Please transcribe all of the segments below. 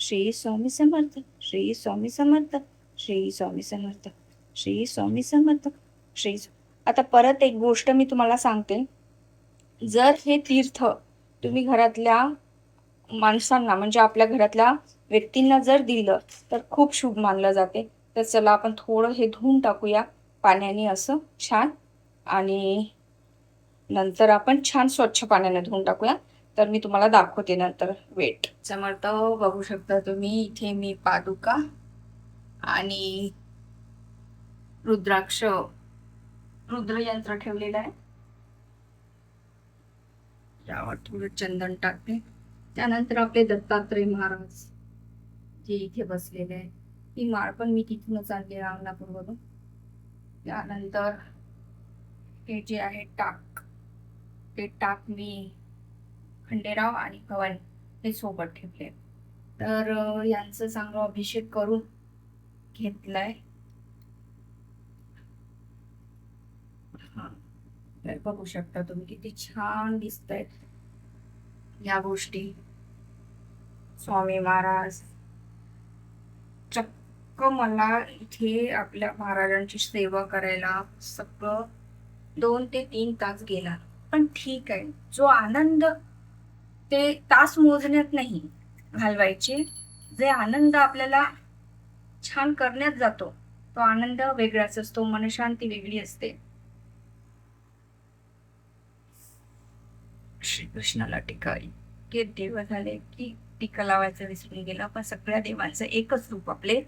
श्री स्वामी समर्थ, श्री स्वामी समर्थ, श्री स्वामी समर्थ, श्री स्वामी समर्थ, आता परत एक गोष्ट मी तुम्हाला सांगते. जर हे तीर्थ तुम्ही घरातल्या माणसांना म्हणजे आपल्या घरातल्या व्यक्तींना जर दिलं तर खूप शुभ मानलं जाते. तर चला आपण थोडं हे धुवून टाकूया पाण्याने असं छान, आणि नंतर आपण छान स्वच्छ पाण्याने धुवून टाकूया. तर मी तुम्हाला दाखवते नंतर. वेट समर्थ बघू शकता तुम्ही, इथे मी पादुका आणि रुद्राक्ष रुद्रयंत्र ठेवलेलं आहे. यावर थोडं चंदन टाकते. त्यानंतर आपले दत्तात्रय महाराज जे इथे बसलेले आहे, ही माळ पण मी तिथूनच आणली आहे गांगनापूरवरून. त्यानंतर हे जे आहे टाक, ते टाक मी खंडेराव आणि भवानी हे सोबत ठेवले. तर यांचं चांगला अभिषेक करून घेतलाय. तर बघू शकता तुम्ही किती छान दिसत आहेत या गोष्टी. स्वामी महाराज चक्क मला इथे आपल्या महाराजांची सेवा करायला सगळं 2 ते 3 तास गेला. पण ठीक आहे, जो आनंद ते तास मोजण्यात नाही घालवायचे, जे आनंद आपल्याला छान करण्यात जातो तो आनंद वेगळाच असतो, मनशांती वेगळी असते. श्रीकृष्णाला टीका, इतके देव झाले की टीका लावायचं विसरून गेला. पण सगळ्या देवांचं एकच रूप आपले,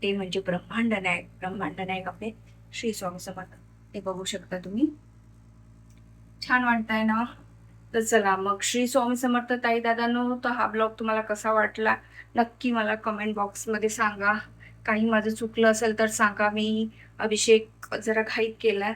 ते म्हणजे ब्रह्मांड नायक. ब्रह्मांड नायक आपले श्री स्वामी समर्थ. ते बघू शकता तुम्ही. छान वाटतंय ना? तर चला मग श्री स्वामी समर्थ ताई दादांनो, तर हा ब्लॉग तुम्हाला कसा वाटला नक्की मला कमेंट बॉक्समध्ये सांगा. काही माझं चुकलं असेल तर सांगा. मी अभिषेक जरा घाईत केलाय,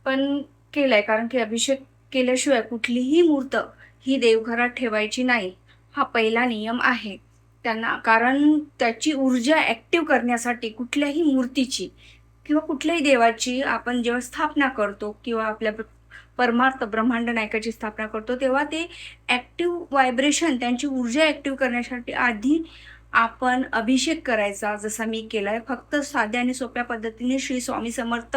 पण केलाय कारण की अभिषेक केल्याशिवाय कुठलीही मूर्त ही देवघरात ठेवायची नाही, हा पहिला नियम आहे त्यांना. कारण त्याची ऊर्जा ॲक्टिव्ह करण्यासाठी कुठल्याही मूर्तीची किंवा कुठल्याही देवाची आपण जेव्हा स्थापना करतो किंवा आपल्या परमार्थ ब्रह्मांड नायकाची स्थापना करतो, तेव्हा ते ॲक्टिव्ह व्हायब्रेशन, त्यांची ऊर्जा ॲक्टिव्ह करण्यासाठी आधी आपण अभिषेक करायचा, जसा मी केलाय. फक्त साध्या आणि सोप्या पद्धतीने श्री स्वामी समर्थ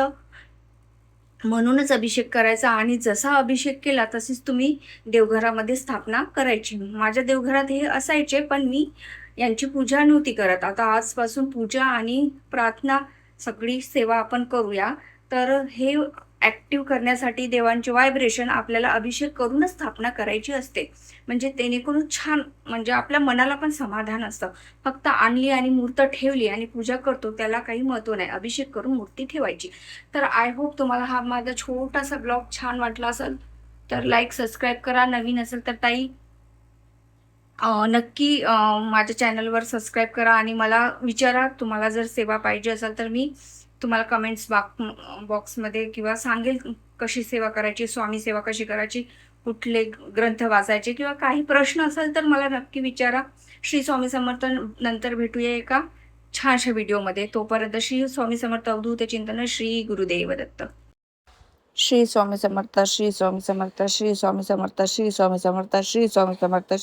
म्हणूनच अभिषेक करायचा, आणि जसा अभिषेक केला तशीच तुम्ही देवघरामध्ये स्थापना करायची. माझ्या देवघरात हे असायचे, पण मी यांची पूजा नव्हती करत. आता आजपासून पूजा आणि प्रार्थना सगळी सेवा आपण करूया. तर हे ॲक्टिव्ह करण्यासाठी देवांचे व्हायब्रेशन आपल्याला अभिषेक करूनच स्थापना करायची असते, म्हणजे जेणेकरून छान, म्हणजे आपल्या मनाला पण समाधान असतं. फक्त आणली आणि मूर्त ठेवली आणि पूजा करतो त्याला काही महत्त्व नाही. अभिषेक करून मूर्ती ठेवायची. तर आय होप तुम्हाला हा माझा छोटासा ब्लॉग छान वाटला असेल तर लाईक सबस्क्राईब करा. नवीन असेल तर ताई नक्की माझ्या चॅनलवर सबस्क्राईब करा आणि मला विचारा, तुम्हाला जर सेवा पाहिजे असेल तर मी तुम्हाला कमेंट्स बॉक्समध्ये किंवा सांगेल कशी सेवा करायची, स्वामी सेवा कशी करायची, कुठले ग्रंथ वाचायचे, किंवा काही प्रश्न असेल तर मला नक्की विचारा. श्री स्वामी समर्थ नंतर भेटूया एका छानशा व्हिडिओमध्ये. तोपर्यंत श्री स्वामी समर्थ अवधूत चिंतन. श्री गुरुदेव दत्त. श्री स्वामी समर्थ, श्री स्वामी समर्थ, श्री स्वामी समर्थ, श्री स्वामी समर्थ, श्री स्वामी समर्थ.